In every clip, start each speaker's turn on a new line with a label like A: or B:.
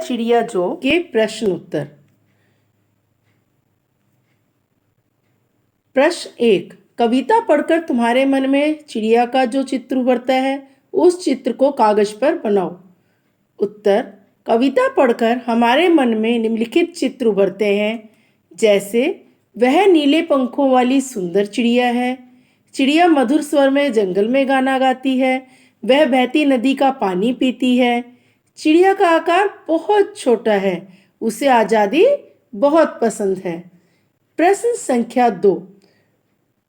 A: चिड़िया जो के प्रश्न उत्तर। प्रश्न 1, कविता पढ़कर तुम्हारे मन में चिड़िया का जो चित्र उभरता है उस चित्र को कागज पर बनाओ। उत्तर, कविता पढ़कर हमारे मन में निम्नलिखित चित्र उभरते हैं, जैसे वह नीले पंखों वाली सुंदर चिड़िया है, चिड़िया मधुर स्वर में जंगल में गाना गाती है, वह बहती नदी का पानी पीती है, चिड़िया का आकार बहुत छोटा है, उसे आज़ादी बहुत पसंद है। प्रश्न संख्या 2,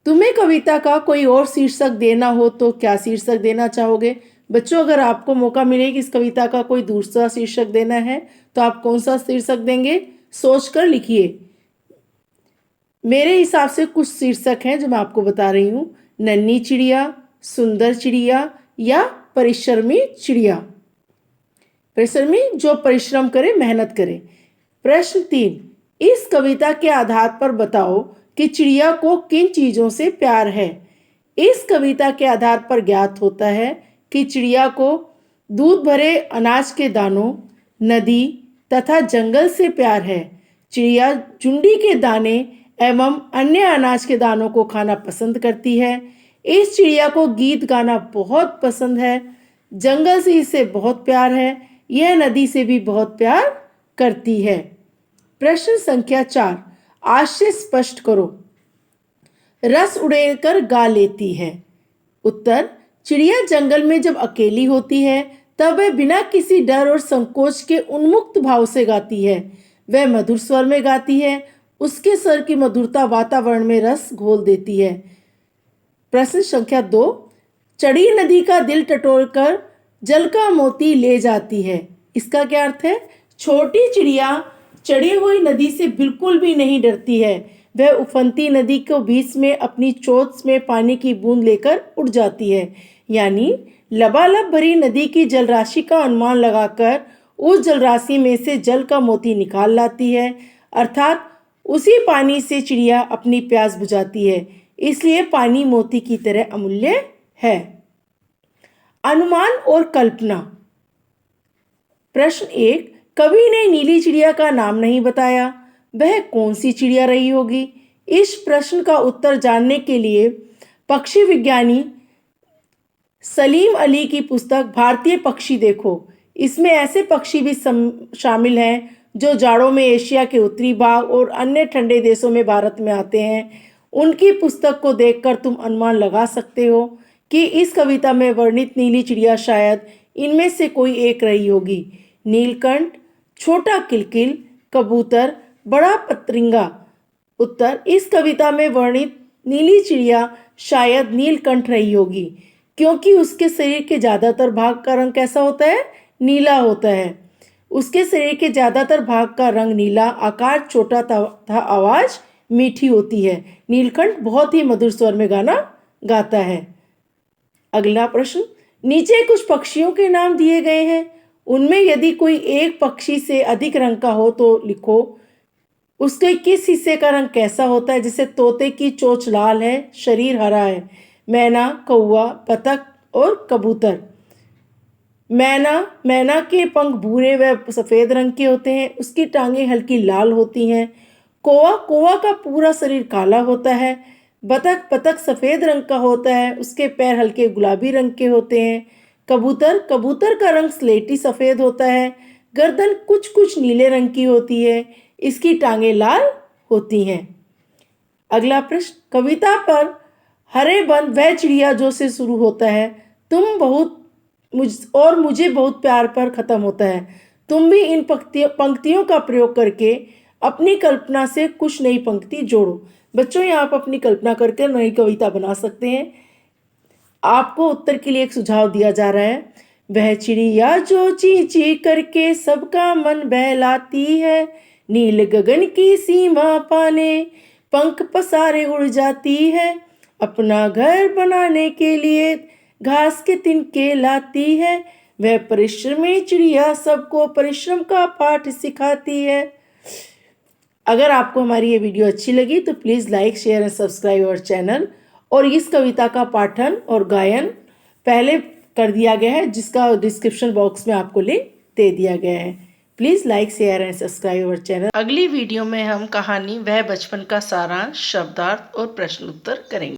A: तुम्हें कविता का कोई और शीर्षक देना हो तो क्या शीर्षक देना चाहोगे? बच्चों, अगर आपको मौका मिले कि इस कविता का कोई दूसरा शीर्षक देना है तो आप कौन सा शीर्षक देंगे? सोचकर लिखिए। मेरे हिसाब से कुछ शीर्षक हैं जो मैं आपको बता रही हूँ। नन्ही चिड़िया, सुंदर चिड़िया या परिश्रमी चिड़िया। परिश्रमी जो परिश्रम करे, मेहनत करे। प्रश्न 3, इस कविता के आधार पर बताओ कि चिड़िया को किन चीज़ों से प्यार है। इस कविता के आधार पर ज्ञात होता है कि चिड़िया को दूध भरे अनाज के दानों, नदी तथा जंगल से प्यार है। चिड़िया चुंडी के दाने एवं अन्य अनाज के दानों को खाना पसंद करती है। इस चिड़िया को गीत गाना बहुत पसंद है। जंगल से इसे बहुत प्यार है। यह नदी से भी बहुत प्यार करती है। प्रश्न संख्या 4, आशय स्पष्ट करो। रस उड़ेलकर गा लेती है। उत्तर, चिड़िया जंगल में जब अकेली होती है तब वह बिना किसी डर और संकोच के उन्मुक्त भाव से गाती है। वह मधुर स्वर में गाती है। उसके स्वर की मधुरता वातावरण में रस घोल देती है। प्रश्न संख्या 2, चढ़ी नदी का दिल टटोलकर जल का मोती ले जाती है। इसका क्या अर्थ है? छोटी चिड़िया चढ़ी हुई नदी से बिल्कुल भी नहीं डरती है। वह उफनती नदी को बीच में अपनी चोंच में पानी की बूंद लेकर उड़ जाती है, यानी लबालब भरी नदी की जलराशि का अनुमान लगाकर उस जलराशि में से जल का मोती निकाल लाती है। अर्थात उसी पानी से चिड़िया अपनी प्यास बुझाती है। इसलिए पानी मोती की तरह अमूल्य है। अनुमान और कल्पना। प्रश्न 1, कवि ने नीली चिड़िया का नाम नहीं बताया। वह कौन सी चिड़िया रही होगी? इस प्रश्न का उत्तर जानने के लिए पक्षी विज्ञानी सलीम अली की पुस्तक भारतीय पक्षी देखो। इसमें ऐसे पक्षी भी शामिल हैं जो जाड़ों में एशिया के उत्तरी भाग और अन्य ठंडे देशों में भारत में आते हैं। उनकी पुस्तक को देखकर तुम अनुमान लगा सकते हो कि इस कविता में वर्णित नीली चिड़िया शायद इनमें से कोई एक रही होगी। नीलकंठ, छोटा किलकिल, कबूतर, बड़ा पतरिंगा। उत्तर, इस कविता में वर्णित नीली चिड़िया शायद नीलकंठ रही होगी, क्योंकि उसके शरीर के ज़्यादातर भाग का रंग कैसा होता है? नीला होता है। उसके शरीर के ज़्यादातर भाग का रंग नीला, आकार छोटा तथा आवाज़ मीठी होती है। नीलकंठ बहुत ही मधुर स्वर में गाना गाता है। अगला प्रश्न, नीचे कुछ पक्षियों के नाम दिए गए हैं। उनमें यदि कोई एक पक्षी से अधिक रंग का हो तो लिखो। उसके किस हिस्से का रंग कैसा होता है? जैसे तोते की चोंच लाल है, शरीर हरा है। मैना, कौवा, बतख और कबूतर। मैना के पंख भूरे व सफ़ेद रंग के होते हैं। उसकी टांगें हल्की लाल होती हैं। कौवा का पूरा शरीर काला होता है। बतख सफ़ेद रंग का होता है। उसके पैर हल्के गुलाबी रंग के होते हैं। कबूतर का रंग स्लेटी सफ़ेद होता है। गर्दन कुछ कुछ नीले रंग की होती है। इसकी टांगें लाल होती हैं। अगला प्रश्न, कविता पर हरे बंद वह चिड़िया जो से शुरू होता है मुझे बहुत प्यार पर ख़त्म होता है। तुम भी इन पंक्तियों का प्रयोग करके अपनी कल्पना से कुछ नई पंक्ति जोड़ो। बच्चों, यहाँ आप अपनी कल्पना करके नई कविता बना सकते हैं। आपको उत्तर के लिए एक सुझाव दिया जा रहा है। वह चिड़िया जो ची ची करके सबका मन बहलाती है, नील गगन की सीमा पाने पंख पसारे उड़ जाती है, अपना घर बनाने के लिए घास के तिनके लाती है, वह परिश्रमी चिड़िया सबको परिश्रम का पाठ सिखाती है। अगर आपको हमारी ये वीडियो अच्छी लगी तो please like, share and subscribe our channel. और इस कविता का पाठन और गायन पहले कर दिया गया है, जिसका डिस्क्रिप्शन बॉक्स में आपको लिंक दे दिया गया है। Please like share and subscribe our channel. अगली वीडियो में हम कहानी वह बचपन का सारांश, शब्दार्थ और प्रश्न उत्तर करेंगे।